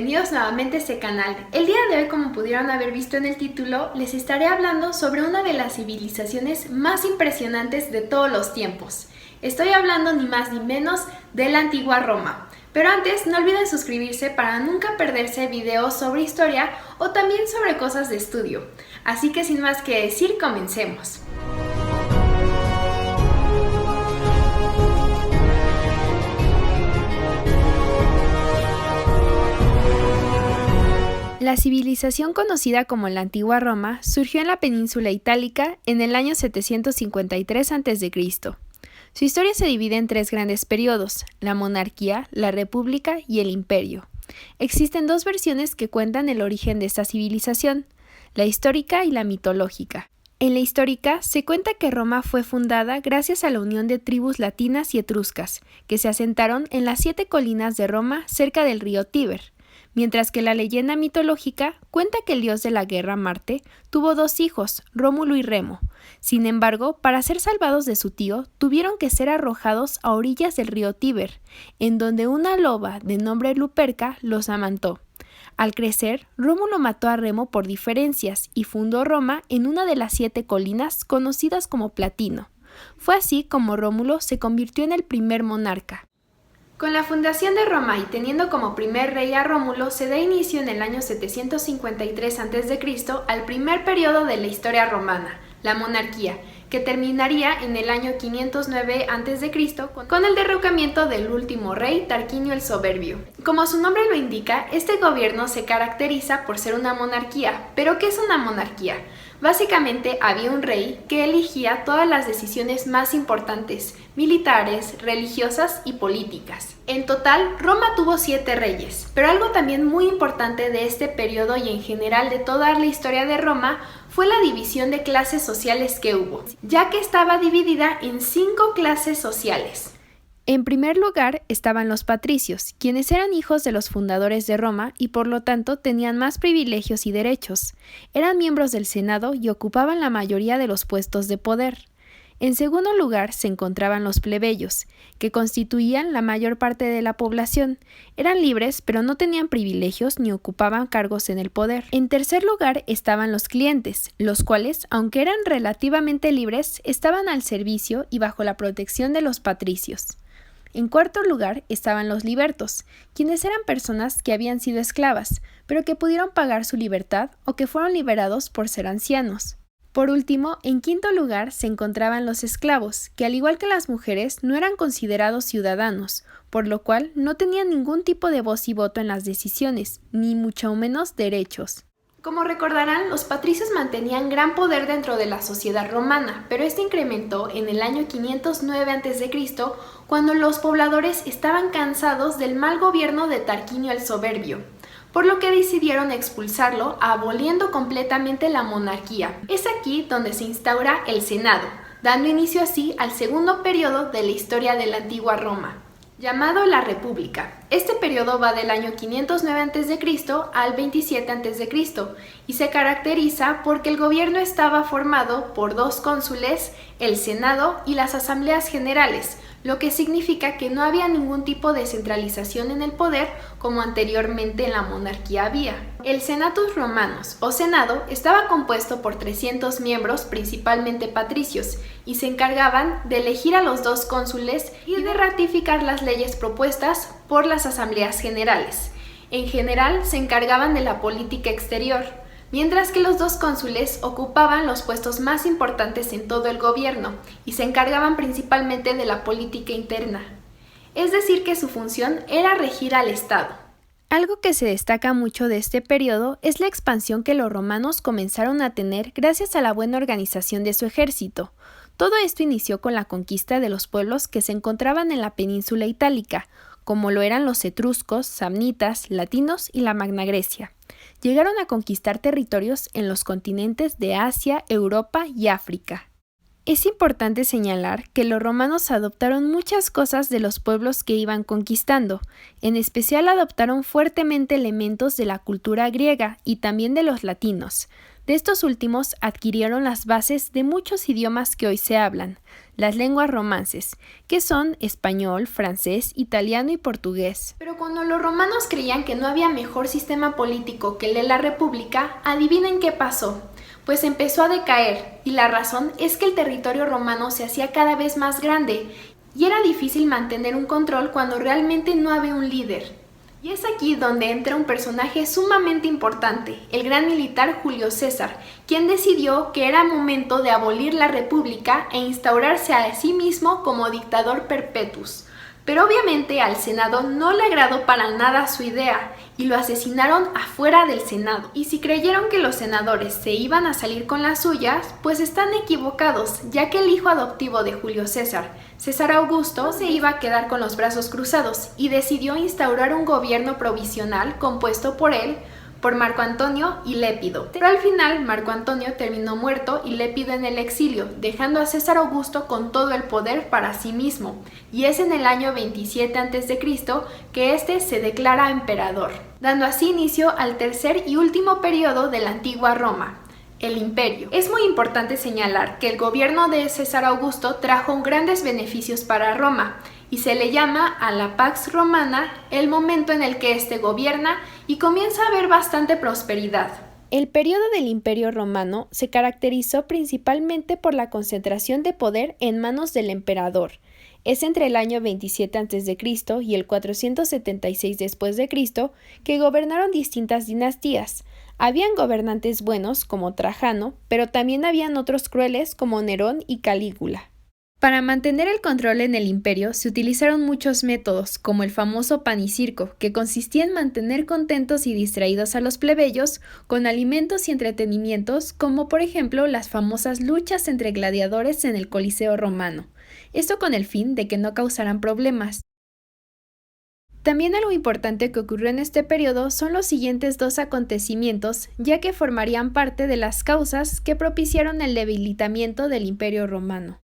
bienvenidos nuevamente a este canal. El día de hoy, como pudieron haber visto en el título, les estaré hablando sobre una de las civilizaciones más impresionantes de todos los tiempos. Estoy hablando ni más ni menos de la antigua Roma. Pero antes, no olviden suscribirse para nunca perderse videos sobre historia o también sobre cosas de estudio. Así que sin más que decir, comencemos. La civilización conocida como la antigua Roma surgió en la península itálica en el año 753 a.C. Su historia se divide en tres grandes periodos: la monarquía, la república y el imperio. Existen dos versiones que cuentan el origen de esta civilización, la histórica y la mitológica. En la histórica se cuenta que Roma fue fundada gracias a la unión de tribus latinas y etruscas, que se asentaron en las 7 colinas de Roma cerca del río Tíber. Mientras que la leyenda mitológica cuenta que el dios de la guerra, Marte, tuvo 2 hijos, Rómulo y Remo. Sin embargo, para ser salvados de su tío, tuvieron que ser arrojados a orillas del río Tíber, en donde una loba de nombre Luperca los amamantó. Al crecer, Rómulo mató a Remo por diferencias y fundó Roma en una de las 7 colinas conocidas como Platino. Fue así como Rómulo se convirtió en el primer monarca. Con la fundación de Roma y teniendo como primer rey a Rómulo, se da inicio en el año 753 a.C. al primer periodo de la historia romana, la monarquía, que terminaría en el año 509 a.C. con el derrocamiento del último rey, Tarquinio el Soberbio. Como su nombre lo indica, este gobierno se caracteriza por ser una monarquía. ¿Pero qué es una monarquía? Básicamente había un rey que elegía todas las decisiones más importantes, militares, religiosas y políticas. En total, Roma tuvo 7 reyes, pero algo también muy importante de este periodo y en general de toda la historia de Roma fue la división de clases sociales que hubo, ya que estaba dividida en 5 clases sociales. En primer lugar estaban los patricios, quienes eran hijos de los fundadores de Roma y por lo tanto tenían más privilegios y derechos. Eran miembros del Senado y ocupaban la mayoría de los puestos de poder. En segundo lugar se encontraban los plebeyos, que constituían la mayor parte de la población. Eran libres, pero no tenían privilegios ni ocupaban cargos en el poder. En tercer lugar estaban los clientes, los cuales, aunque eran relativamente libres, estaban al servicio y bajo la protección de los patricios. En cuarto lugar estaban los libertos, quienes eran personas que habían sido esclavas, pero que pudieron pagar su libertad o que fueron liberados por ser ancianos. Por último, en quinto lugar se encontraban los esclavos, que al igual que las mujeres no eran considerados ciudadanos, por lo cual no tenían ningún tipo de voz y voto en las decisiones, ni mucho menos derechos. Como recordarán, los patricios mantenían gran poder dentro de la sociedad romana, pero este incrementó en el año 509 a.C., cuando los pobladores estaban cansados del mal gobierno de Tarquinio el Soberbio, por lo que decidieron expulsarlo, aboliendo completamente la monarquía. Es aquí donde se instaura el Senado, dando inicio así al segundo periodo de la historia de la antigua Roma, llamado la República. Este periodo va del año 509 a.C. al 27 a.C. y se caracteriza porque el gobierno estaba formado por 2 cónsules, el Senado y las asambleas generales, lo que significa que no había ningún tipo de centralización en el poder como anteriormente en la monarquía había. El Senatus Romanus, o Senado, estaba compuesto por 300 miembros, principalmente patricios, y se encargaban de elegir a los 2 cónsules y de ratificar las leyes propuestas por las asambleas generales. En general, se encargaban de la política exterior, mientras que los 2 cónsules ocupaban los puestos más importantes en todo el gobierno y se encargaban principalmente de la política interna. Es decir, que su función era regir al Estado. Algo que se destaca mucho de este periodo es la expansión que los romanos comenzaron a tener gracias a la buena organización de su ejército. Todo esto inició con la conquista de los pueblos que se encontraban en la península itálica, como lo eran los etruscos, samnitas, latinos y la Magna Grecia. Llegaron a conquistar territorios en los continentes de Asia, Europa y África. Es importante señalar que los romanos adoptaron muchas cosas de los pueblos que iban conquistando, en especial adoptaron fuertemente elementos de la cultura griega y también de los latinos. De estos últimos adquirieron las bases de muchos idiomas que hoy se hablan: las lenguas romances, que son español, francés, italiano y portugués. Pero cuando los romanos creían que no había mejor sistema político que el de la república, adivinen qué pasó. Pues empezó a decaer, y la razón es que el territorio romano se hacía cada vez más grande, y era difícil mantener un control cuando realmente no había un líder. Y es aquí donde entra un personaje sumamente importante, el gran militar Julio César, quien decidió que era momento de abolir la república e instaurarse a sí mismo como dictador perpetuus. Pero obviamente al Senado no le agradó para nada su idea y lo asesinaron afuera del Senado. Y si creyeron que los senadores se iban a salir con las suyas, pues están equivocados, ya que el hijo adoptivo de Julio César, César Augusto, se iba a quedar con los brazos cruzados y decidió instaurar un gobierno provisional compuesto por él, por Marco Antonio y Lépido. Pero al final Marco Antonio terminó muerto y Lépido en el exilio, dejando a César Augusto con todo el poder para sí mismo. Y es en el año 27 a.C. que este se declara emperador, dando así inicio al tercer y último periodo de la antigua Roma, el Imperio. Es muy importante señalar que el gobierno de César Augusto trajo grandes beneficios para Roma, y se le llama a la Pax Romana el momento en el que éste gobierna y comienza a haber bastante prosperidad. El periodo del Imperio Romano se caracterizó principalmente por la concentración de poder en manos del emperador. Es entre el año 27 a.C. y el 476 después de Cristo que gobernaron distintas dinastías. Habían gobernantes buenos como Trajano, pero también habían otros crueles como Nerón y Calígula. Para mantener el control en el imperio se utilizaron muchos métodos, como el famoso pan y circo, que consistía en mantener contentos y distraídos a los plebeyos con alimentos y entretenimientos, como por ejemplo las famosas luchas entre gladiadores en el Coliseo romano. Esto con el fin de que no causaran problemas. También algo importante que ocurrió en este periodo son los siguientes dos acontecimientos, ya que formarían parte de las causas que propiciaron el debilitamiento del Imperio Romano.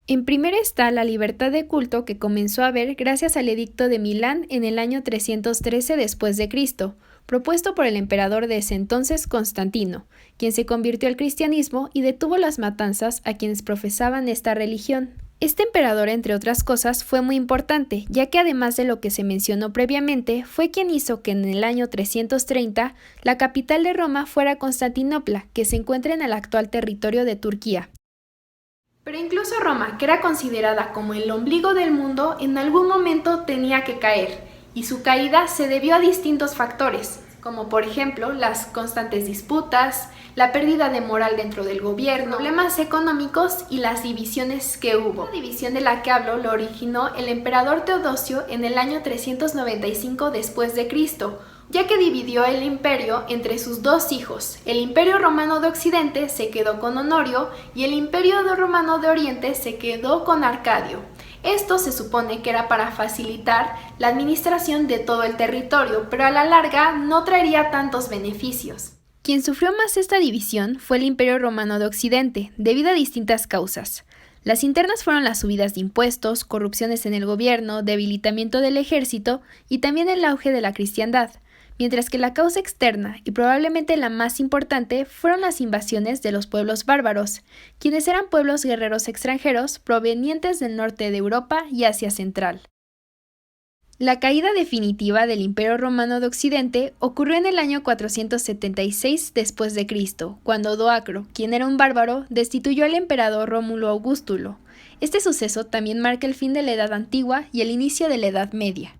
En primera está la libertad de culto que comenzó a haber gracias al Edicto de Milán en el año 313 después de Cristo, propuesto por el emperador de ese entonces Constantino, quien se convirtió al cristianismo y detuvo las matanzas a quienes profesaban esta religión. Este emperador, entre otras cosas, fue muy importante, ya que además de lo que se mencionó previamente, fue quien hizo que en el año 330 la capital de Roma fuera Constantinopla, que se encuentra en el actual territorio de Turquía. Pero incluso Roma, que era considerada como el ombligo del mundo, en algún momento tenía que caer, y su caída se debió a distintos factores, como por ejemplo las constantes disputas, la pérdida de moral dentro del gobierno, problemas económicos y las divisiones que hubo. La división de la que hablo lo originó el emperador Teodosio en el año 395 después de Cristo, ya que dividió el imperio entre sus dos hijos. El Imperio Romano de Occidente se quedó con Honorio y el Imperio Romano de Oriente se quedó con Arcadio. Esto se supone que era para facilitar la administración de todo el territorio, pero a la larga no traería tantos beneficios. Quien sufrió más esta división fue el Imperio Romano de Occidente, debido a distintas causas. Las internas fueron las subidas de impuestos, corrupciones en el gobierno, debilitamiento del ejército y también el auge de la cristiandad, mientras que la causa externa, y probablemente la más importante, fueron las invasiones de los pueblos bárbaros, quienes eran pueblos guerreros extranjeros provenientes del norte de Europa y Asia Central. La caída definitiva del Imperio Romano de Occidente ocurrió en el año 476 después de Cristo, cuando Doacro, quien era un bárbaro, destituyó al emperador Rómulo Augustulo. Este suceso también marca el fin de la Edad Antigua y el inicio de la Edad Media.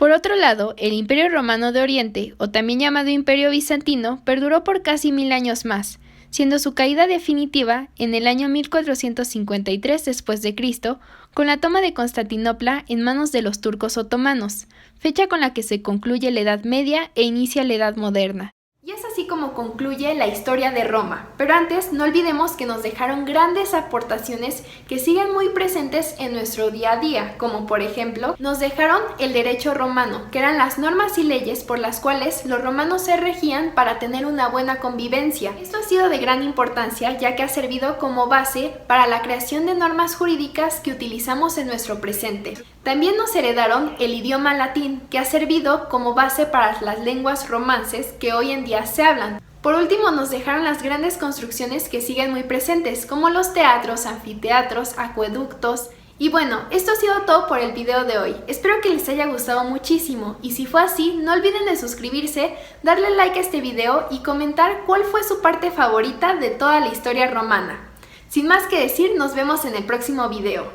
Por otro lado, el Imperio Romano de Oriente, o también llamado Imperio Bizantino, perduró por casi 1000 años más, siendo su caída definitiva en el año 1453 después de Cristo, con la toma de Constantinopla en manos de los turcos otomanos, fecha con la que se concluye la Edad Media e inicia la Edad Moderna. Y es así como concluye la historia de Roma, pero antes no olvidemos que nos dejaron grandes aportaciones que siguen muy presentes en nuestro día a día, como por ejemplo, nos dejaron el derecho romano, que eran las normas y leyes por las cuales los romanos se regían para tener una buena convivencia. Esto ha sido de gran importancia ya que ha servido como base para la creación de normas jurídicas que utilizamos en nuestro presente. También nos heredaron el idioma latín, que ha servido como base para las lenguas romances que hoy en día se hablan. Por último, nos dejaron las grandes construcciones que siguen muy presentes, como los teatros, anfiteatros, acueductos. Y bueno, esto ha sido todo por el video de hoy. Espero que les haya gustado muchísimo, y si fue así, no olviden de suscribirse, darle like a este video y comentar cuál fue su parte favorita de toda la historia romana. Sin más que decir, nos vemos en el próximo video.